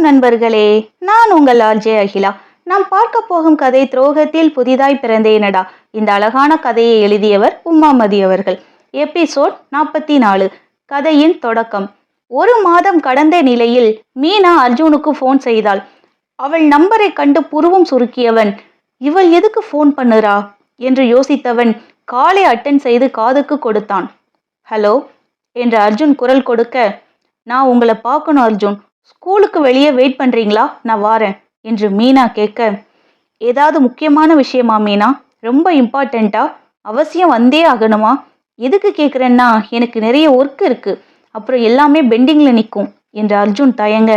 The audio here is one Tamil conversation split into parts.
நண்பர்களே, நான் உங்கள் ஆர்ஜே அகிலா. நாம் பார்க்க போகும் கதை துரோகத்தில் புதிதாய் பிறந்தேனடா. இந்த அழகான கதையை எழுதியவர் உமாமதி அவர்கள். எபிசோட் 44. கதையின் தொடக்கம். ஒரு மாதம் கடந்த நிலையில் மீனா அர்ஜுனுக்கு ஃபோன் செய்தாள். அவள் நம்பரை கண்டு புருவம் சுருக்கியவன், இவள் எதுக்கு ஃபோன் பண்ணுறா என்று யோசித்தவன் காலை அட்டன் செய்து காதுக்கு கொடுத்தான். ஹலோ என்று அர்ஜுன் குரல் கொடுக்க, நான் உங்களை பார்க்கணும் அர்ஜுன், ஸ்கூலுக்கு வெளியே வெயிட் பண்ணுறீங்களா, நான் வாரேன் என்று மீனா கேட்க, ஏதாவது முக்கியமான விஷயமா மீனா, ரொம்ப இம்பார்ட்டண்ட்டா, அவசியம் வந்தே ஆகணுமா? எதுக்கு கேட்குறேன்னா எனக்கு நிறைய ஒர்க் இருக்குது, அப்புறம் எல்லாமே பெண்டிங்கில் நிற்கும் என்று அர்ஜுன் தயங்க,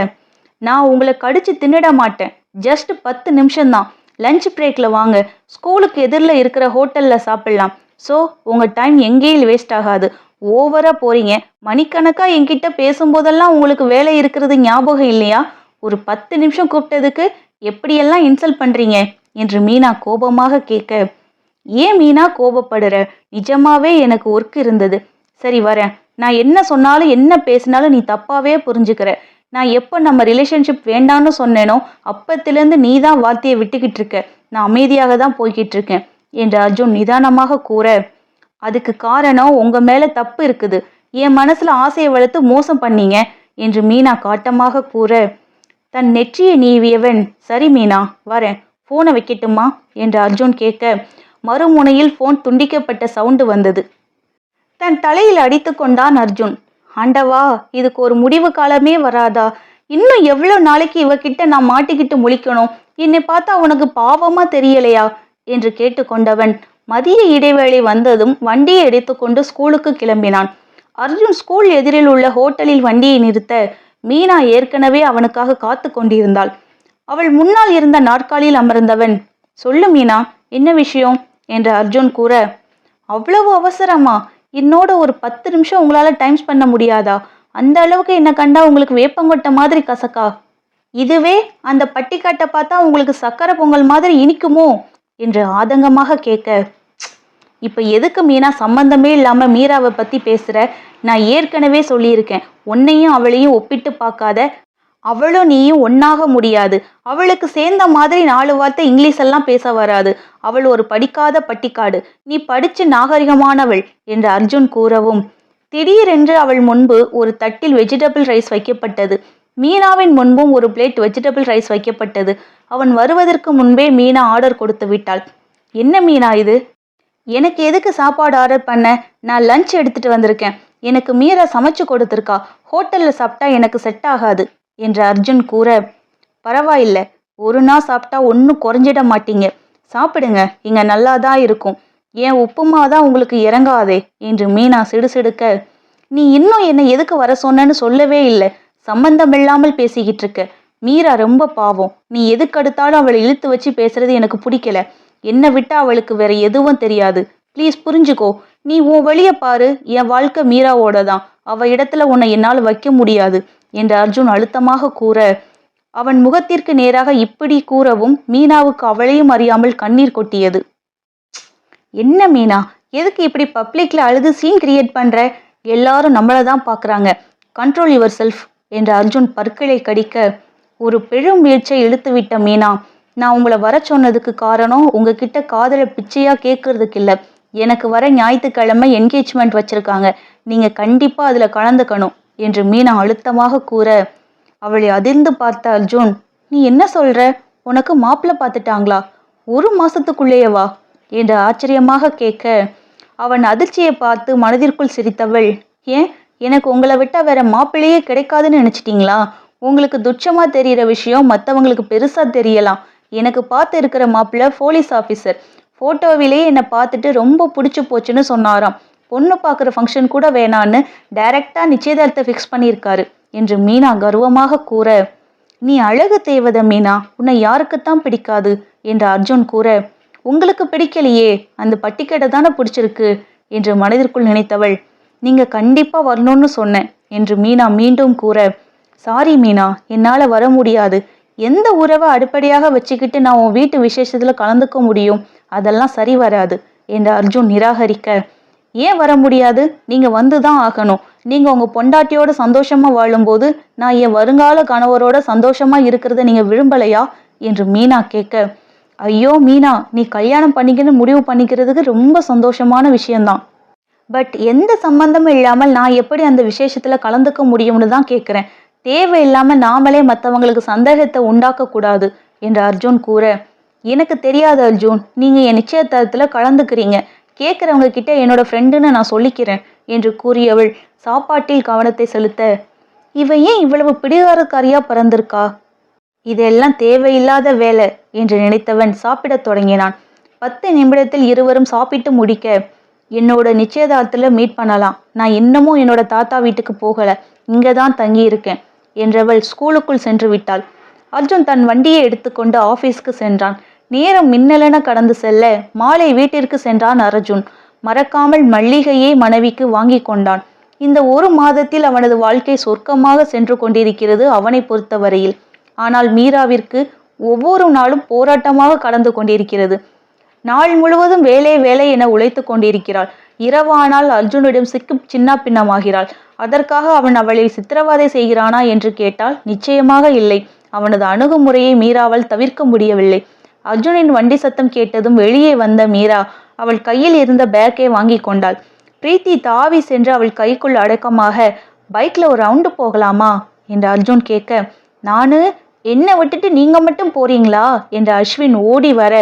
நான் உங்களை கடிச்சு தின்னிட மாட்டேன், ஜஸ்ட் 10 நிமிஷம்தான், லஞ்ச் பிரேக்கில் வாங்க, ஸ்கூலுக்கு எதிரில் இருக்கிற ஹோட்டலில் சாப்பிட்லாம். ஸோ உங்கள் டைம் எங்கேயும் வேஸ்ட் ஆகாது. ஓவராக போகிறீங்க, மணிக்கணக்காக என்கிட்ட பேசும்போதெல்லாம் உங்களுக்கு வேலை இருக்கிறது ஞாபகம் இல்லையா? ஒரு 10 நிமிஷம் கூப்பிட்டதுக்கு எப்படியெல்லாம் இன்சல்ட் பண்ணுறீங்க என்று மீனா கோபமாக கேட்க, ஏன் மீனா கோபப்படுற, நிஜமாவே எனக்கு ஒர்க் இருந்தது. சரி வரேன், நான் என்ன சொன்னாலும் என்ன பேசினாலும் நீ தப்பாகவே புரிஞ்சுக்கிற. நான் எப்போ நம்ம ரிலேஷன்ஷிப் வேண்டான்னு சொன்னேனோ அப்பத்திலேருந்து நீ தான் வார்த்தையை விட்டுக்கிட்டு இருக்க. நான் அமைதியாக தான் போய்கிட்டு இருக்கேன் என்று அர்ஜுன் நிதானமாக கூற, அதுக்கு காரணம் உங்கள் மேலே தப்பு இருக்குது, என் மனசில் ஆசையை வளர்த்து மோசம் பண்ணீங்க என்று மீனா காட்டமாக கூற, தன் நெற்றியை நீவியவன், சரி மீனா வரேன், ஃபோனை வைக்கட்டுமா என்று அர்ஜுன் கேட்க, மறுமுனையில் ஃபோன் துண்டிக்கப்பட்ட சவுண்டு வந்தது. தன் தலையில் அடித்து கொண்டான் அர்ஜுன். ஆண்டவா, இதுக்கு ஒரு முடிவு காலமே வராதா? இன்னும் எவ்வளோ நாளைக்கு இவகிட்ட நான் மாட்டிக்கிட்டு முழிக்கணும்? என்னை பார்த்தா உனக்கு பாவமாக தெரியலையா என்று கேட்டுக்கொண்டவன் மதிய இடைவேளை வந்ததும் வண்டியை எடுத்துக்கொண்டு ஸ்கூலுக்கு கிளம்பினான். அர்ஜுன் ஸ்கூல் எதிரில் உள்ள ஹோட்டலில் வண்டியை நிறுத்த மீனா ஏற்கனவே அவனுக்காக காத்து கொண்டிருந்தாள். அவள் முன்னால் இருந்த நாற்காலியில் அமர்ந்தவன், சொல்லு மீனா, என்ன விஷயம் என்று அர்ஜுன் கூற, அவ்வளவு அவசரமா? என்னோட ஒரு 10 நிமிஷம் உங்களால் டைம் பண்ண முடியாதா? அந்த அளவுக்கு என்னை கண்டா உங்களுக்கு வேப்பங்கொட்டை மாதிரி கசக்கா? இதுவே அந்த பட்டிக்காட்டை பார்த்தா உங்களுக்கு சக்கரை பொங்கல் மாதிரி இனிக்குமோ என்று ஆதங்கமாக கேட்க, இப்போ எதுக்கு மீனா சம்பந்தமே இல்லாமல் மீராவை பற்றி பேசுகிற? நான் ஏற்கனவே சொல்லியிருக்கேன், உன்னையும் அவளையும் ஒப்பிட்டு பார்க்காத, அவளும் நீயும் ஒன்றாக முடியாது. அவளுக்கு சேர்ந்த மாதிரி 4 வார்த்தை இங்கிலீஷ் எல்லாம் பேச வராது. அவள் ஒரு படிக்காத பட்டிக்காடு, நீ படித்து நாகரிகமானவள் என்று அர்ஜுன் கூறவும், திடீரென்று அவள் முன்பு ஒரு தட்டில் வெஜிடபிள் ரைஸ் வைக்கப்பட்டது. மீனாவின் முன்பும் ஒரு பிளேட் வெஜிடபிள் ரைஸ் வைக்கப்பட்டது. அவன் வருவதற்கு முன்பே மீனா ஆர்டர் கொடுத்து விட்டாள். என்ன மீனா இது? எனக்கு எதுக்கு சாப்பாடு ஆர்டர் பண்ண? நான் லஞ்ச் எடுத்துட்டு வந்திருக்கேன். எனக்கு மீரா சமைச்சு கொடுத்துருக்கா. ஹோட்டலில் சாப்பிட்டா எனக்கு செட் ஆகாது என்று அர்ஜுன் கூற, பரவாயில்லை, ஒரு நாள் சாப்பிட்டா ஒன்றும் குறைஞ்சிட மாட்டீங்க, சாப்பிடுங்க, இங்கே நல்லா தான் இருக்கும். ஏன் உப்புமா தான் உங்களுக்கு இறங்காதே என்று மீனா சிடுசிடுக்க, நீ இன்னும் என்னை எதுக்கு வர சொன்னேன்னு சொல்லவே இல்லை, சம்பந்தமில்லாமல் பேசிக்கிட்டு இருக்க. மீரா ரொம்ப பாவம், நீ எதுக்கடுத்தாலும் அவளை இழுத்து வச்சு பேசுறது எனக்கு பிடிக்கல. என்னை விட்டா அவளுக்கு வேற எதுவும் தெரியாது. ப்ளீஸ் புரிஞ்சுக்கோ. நீ உன் வழியை பாரு, என் வாழ்க்கை மீராவோட தான், அவ இடத்துல உன்னை என்னால் வைக்க முடியாது என்று அர்ஜுன் அழுத்தமாக கூற, அவன் முகத்திற்கு நேராக இப்படி கூறவும் மீனாவுக்கு அவளையும் அறியாமல் கண்ணீர் கொட்டியது. என்ன மீனா, எதுக்கு இப்படி பப்ளிக்ல அழுது சீன் கிரியேட் பண்ற? எல்லாரும் நம்மளை தான் பார்க்குறாங்க, கண்ட்ரோல் யுவர் செல்ஃப் என்று அர்ஜுன் பற்களை கடிக்க, ஒரு பெரும் வீழ்ச்சியை இழுத்து விட்ட மீனா, நான் உங்களை வர சொன்னதுக்கு காரணம் உங்ககிட்ட காதலை பிச்சையாக கேட்கறதுக்கு இல்லை. எனக்கு வர ஞாயிற்றுக்கிழமை என்கேஜ்மெண்ட் வச்சுருக்காங்க, நீங்கள் கண்டிப்பாக அதில் கலந்துக்கணும் என்று மீனா அழுத்தமாக கூற, அவளை அதிர்ந்து பார்த்த அர்ஜுன், நீ என்ன சொல்கிற? உனக்கு மாப்பிள்ளை பார்த்துட்டாங்களா? 1 மாதத்துக்குள்ளேயேவா என்று ஆச்சரியமாக கேட்க, அவன் அதிர்ச்சியை பார்த்து மனதிற்குள் சிரித்தவள், ஏன், எனக்கு உங்களை விட்டால் வேற மாப்பிள்ளையே கிடைக்காதுன்னு நினச்சிட்டிங்களா? உங்களுக்கு துச்சமாக தெரிகிற விஷயம் மற்றவங்களுக்கு பெருசாக தெரியலாம். எனக்கு பார்த்து இருக்கிற மாப்பிள்ளை போலீஸ் ஆஃபீஸர். ஃபோட்டோவிலேயே என்னை பார்த்துட்டு ரொம்ப பிடிச்சி போச்சுன்னு சொன்னாராம். பொண்ணு பார்க்குற ஃபங்க்ஷன் கூட வேணான்னு டைரெக்டாக நிச்சயதார்த்தத்தை ஃபிக்ஸ் பண்ணியிருக்காரு என்று மீனா கர்வமாக கூற, நீ அழகு தேவதை மீனா, உன்னை யாருக்குத்தான் பிடிக்காது என்று அர்ஜுன் கூற, உங்களுக்கு பிடிக்கலையே, அந்த பட்டிக்கடை தானே பிடிச்சிருக்கு என்று மனதிற்குள் நினைத்தவள், நீங்கள் கண்டிப்பாக வரணும்னு சொன்னேன் என்று மீனா மீண்டும் கூற, சாரி மீனா, என்னால் வர முடியாது. எந்த உறவை அடிப்படையாக வச்சுக்கிட்டு நான் உன் வீட்டு விசேஷத்தில் கலந்துக்க முடியும்? அதெல்லாம் சரி வராது என்று அர்ஜுன் நிராகரிக்க, ஏன் வர முடியாது? நீங்கள் வந்து தான் ஆகணும். நீங்கள் உங்கள் பொண்டாட்டியோட சந்தோஷமாக வாழும்போது நான் என் வருங்கால கணவரோட சந்தோஷமாக இருக்கிறத நீங்கள் விரும்பலையா என்று மீனா கேட்க, ஐயோ மீனா, நீ கல்யாணம் பண்ணிக்கணும்னு முடிவு பண்ணிக்கிறதுக்கு ரொம்ப சந்தோஷமான விஷயம்தான். பட் எந்த சம்பந்தமும் இல்லாமல் நான் எப்படி அந்த விசேஷத்தில் கலந்துக்க முடியும்னு தான் கேட்குறேன். தேவையில்லாமல் நாமளே மற்றவங்களுக்கு சந்தேகத்தை உண்டாக்கக்கூடாது என்று அர்ஜுன் கூற, எனக்கு தெரியாது அர்ஜுன், நீங்கள் என் நிச்சயதார்த்தத்தில் கலந்துக்கிறீங்க. கேட்குறவங்க கிட்ட என்னோட ஃப்ரெண்டுன்னு நான் சொல்லிக்கிறேன் என்று கூறியவள் சாப்பாட்டில் கவனத்தை செலுத்த, இவன் ஏன் இவ்வளவு பிடிவாரக்காரியா பிறந்திருக்கா? இதெல்லாம் தேவையில்லாத வேலை என்று நினைத்தவன் சாப்பிடத் தொடங்கினான். 10 நிமிடத்தில் இருவரும் சாப்பிட்டு முடிக்க, என்னோட நிச்சயதார்த்தத்தில் மீட் பண்ணலாம். நான் இன்னமும் என்னோட தாத்தா வீட்டுக்கு போகலை, இங்கே தான் தங்கி இருக்கேன் என்றவள் ஸ்கூலுக்குள் சென்று விட்டாள். அர்ஜுன் தன் வண்டியை எடுத்துக்கொண்டு ஆஃபீஸ்க்கு சென்றான். நேரம் மின்னலென கடந்து செல்ல மாலை வீட்டிற்கு சென்றான் அர்ஜுன். மறக்காமல் மல்லிகையை மனைவிக்கு வாங்கி கொண்டான். இந்த 1 மாதத்தில் அவனது வாழ்க்கை சொர்க்கமாக சென்று கொண்டிருக்கிறது அவனை பொறுத்தவரையில். ஆனால் மீராவிற்கு ஒவ்வொரு நாளும் போராட்டமாக கடந்து கொண்டிருக்கிறது. நாள் முழுவதும் வேலை வேலை என உழைத்து கொண்டிருக்கிறாள். இரவானால் அர்ஜுனிடம் சிக்கு சின்ன பின்னமாகிறாள். அதற்காக அவன் அவளை சித்திரவதை செய்கிறானா என்று கேட்டால் நிச்சயமாக இல்லை. அவனது அணுகுமுறையை மீராவால் தவிர்க்க முடியவில்லை. அர்ஜுனின் வண்டி சத்தம் கேட்டதும் வெளியே வந்த மீரா அவள் கையில் இருந்த பேக்கை வாங்கி கொண்டாள். பிரீத்தி தாவி சென்று அவள் கைக்குள் அடக்கமாக, பைக்ல ஒரு ரவுண்டு போகலாமா என்று அர்ஜுன் கேட்க, நானு என்னை விட்டுட்டு நீங்க மட்டும் போறீங்களா என்று அஸ்வின் ஓடி வர,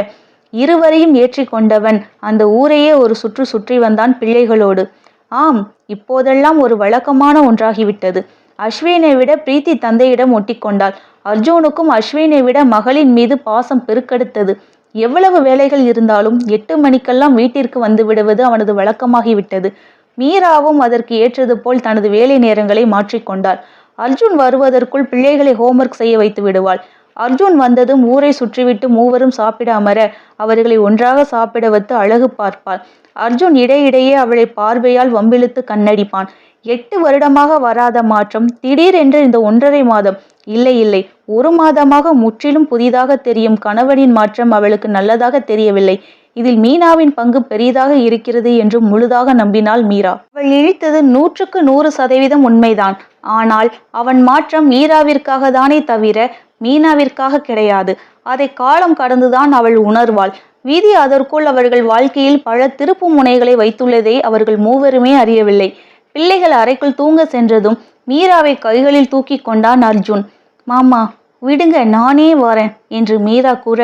இருவரையும் ஏற்றி கொண்டவன் அந்த ஊரையே ஒரு சுற்று சுற்றி வந்தான் பிள்ளைகளோடு. ஆம், இப்போதெல்லாம் ஒரு வழக்கமான ஒன்றாகிவிட்டது. அஸ்வினை விட பிரீத்தி தந்தையிடம் ஒட்டிக்கொண்டாள். அர்ஜுனுக்கும் அஸ்வினை விட மகளின் மீது பாசம் பெருக்கெடுத்தது. எவ்வளவு வேலைகள் இருந்தாலும் 8 மணிக்கெல்லாம் வீட்டிற்கு வந்து விடுவது அவனது வழக்கமாகிவிட்டது. மீராவும் அதற்கு ஏற்றது போல் தனது வேலை நேரங்களை மாற்றிக்கொண்டாள். அர்ஜுன் வருவதற்குள் பிள்ளைகளை ஹோம்ஒர்க் செய்ய வைத்து விடுவாள். அர்ஜுன் வந்ததும் ஊரை சுற்றிவிட்டு மூவரும் சாப்பிட அமர அவர்களை ஒன்றாக சாப்பிட வைத்து அழகு பார்ப்பாள். அர்ஜுன் இடையிடையே அவளை பார்வையால் வம்பிழுத்து கண்ணடிப்பான். 8 வருடமாக வராத மாற்றம் திடீரென்று இந்த 1.5 மாதம், இல்லை 1 மாதமாக முற்றிலும் புதிதாக தெரியும் கணவனின் மாற்றம் அவளுக்கு நல்லதாக தெரியவில்லை. இதில் மீனாவின் பங்கு பெரிதாக இருக்கிறது என்று முழுதாக நம்பினாள் மீரா. அவள் இழித்தது 100க்கு 100% உண்மைதான். ஆனால் அவன் மாற்றம் மீராவிற்காக தானே தவிர மீனாவிற்காக கிடையாது. அதை காலம் கடந்துதான் அவள் உணர்வாள். விதி அதற்குள் அவர்கள் வாழ்க்கையில் பல திருப்பு முனைகளை வைத்துள்ளதை அவர்கள் மூவருமே அறியவில்லை. பிள்ளைகள் அறைக்குள் தூங்க சென்றதும் மீராவை கைகளில் தூக்கி கொண்டான் அர்ஜுன். மாமா விடுங்க, நானே வரேன் என்று மீரா கூற,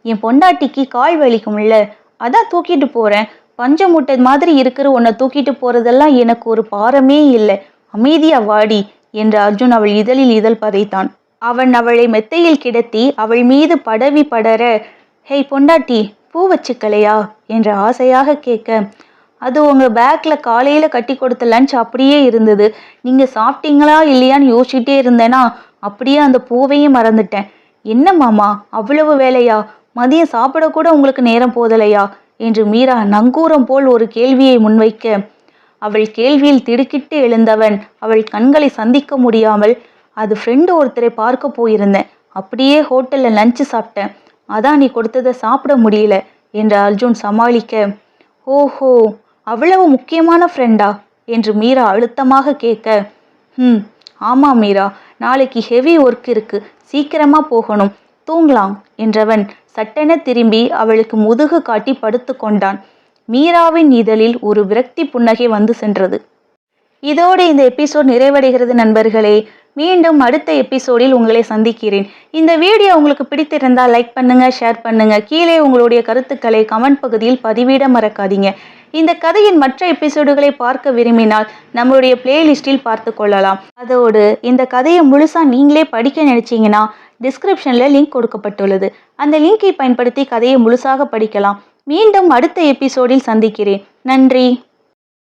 என் பொண்டாட்டிக்கு கால் வலிக்கும்ல, அதான் தூக்கிட்டு போறேன். பஞ்ச மூட்டை மாதிரி இருக்கிற உன்னை தூக்கிட்டு போறதெல்லாம் எனக்கு ஒரு பாரமே இல்லை, அமைதியா வாடி என்று அர்ஜுன் அவள் இதழில் இதழ் பதைத்தான். அவன் அவளை மெத்தையில் கிடத்தி அவள் மீது படவி படர, ஹேய் பொண்டாட்டி, பூ வச்சுக்கலையா என்று ஆசையாக கேட்க, அது உங்கள் பேக்கில் காலையில் கட்டி கொடுத்த லஞ்ச் அப்படியே இருந்தது. நீங்கள் சாப்பிட்டீங்களா இல்லையான்னு யோசிச்சுட்டே இருந்தேனா, அப்படியே அந்த பூவையும் மறந்துட்டேன். என்ன மாமா அவ்வளவு வேலையா? மதியம் சாப்பிடக்கூட உங்களுக்கு நேரம் போதலையா என்று மீரா நங்கூரம் போல் ஒரு கேள்வியை முன்வைக்க, அவள் கேள்வியில் திடுக்கிட்டு எழுந்தவன் அவள் கண்களை சந்திக்க முடியாமல், அது ஃப்ரெண்டு ஒருத்தரை பார்க்க போயிருந்தேன், அப்படியே ஹோட்டலில் லஞ்சு சாப்பிட்டேன், அதான் நீ கொடுத்ததை சாப்பிட முடியல என்று அர்ஜுன் சமாளிக்க, ஓஹோ அவ்வளவு முக்கியமான ஃப்ரெண்டா என்று மீரா அழுத்தமாக கேட்க, ஆமாம் மீரா, நாளைக்கு ஹெவி ஒர்க் இருக்கு, சீக்கிரமா போகணும், தூங்கலாம் என்றவன் சட்டென திரும்பி அவளுக்கு முதுகு காட்டி படுத்து கொண்டான். மீராவின் இதழில் ஒரு விரக்தி புன்னகை வந்து சென்றது. இதோடு இந்த எபிசோட் நிறைவடைகிறது நண்பர்களே. மீண்டும் அடுத்த எபிசோடில் உங்களை சந்திக்கிறேன். இந்த வீடியோ உங்களுக்கு பிடித்திருந்தால் லைக் பண்ணுங்க, ஷேர் பண்ணுங்க. கீழே உங்களுடைய கருத்துக்களை கமெண்ட் பகுதியில் பதிவிட மறக்காதீங்க. இந்த கதையின் மற்ற எபிசோடுகளை பார்க்க விரும்பினால் நம்மளுடைய பிளேலிஸ்டில் பார்த்து கொள்ளலாம். அதோடு இந்த கதையை முழுசா நீங்களே படிக்க நினைச்சீங்கன்னா டிஸ்கிரிப்ஷனில் லிங்க் கொடுக்கப்பட்டுள்ளது. அந்த லிங்கை பயன்படுத்தி கதையை முழுசாக படிக்கலாம். மீண்டும் அடுத்த எபிசோடில் சந்திக்கிறேன். நன்றி.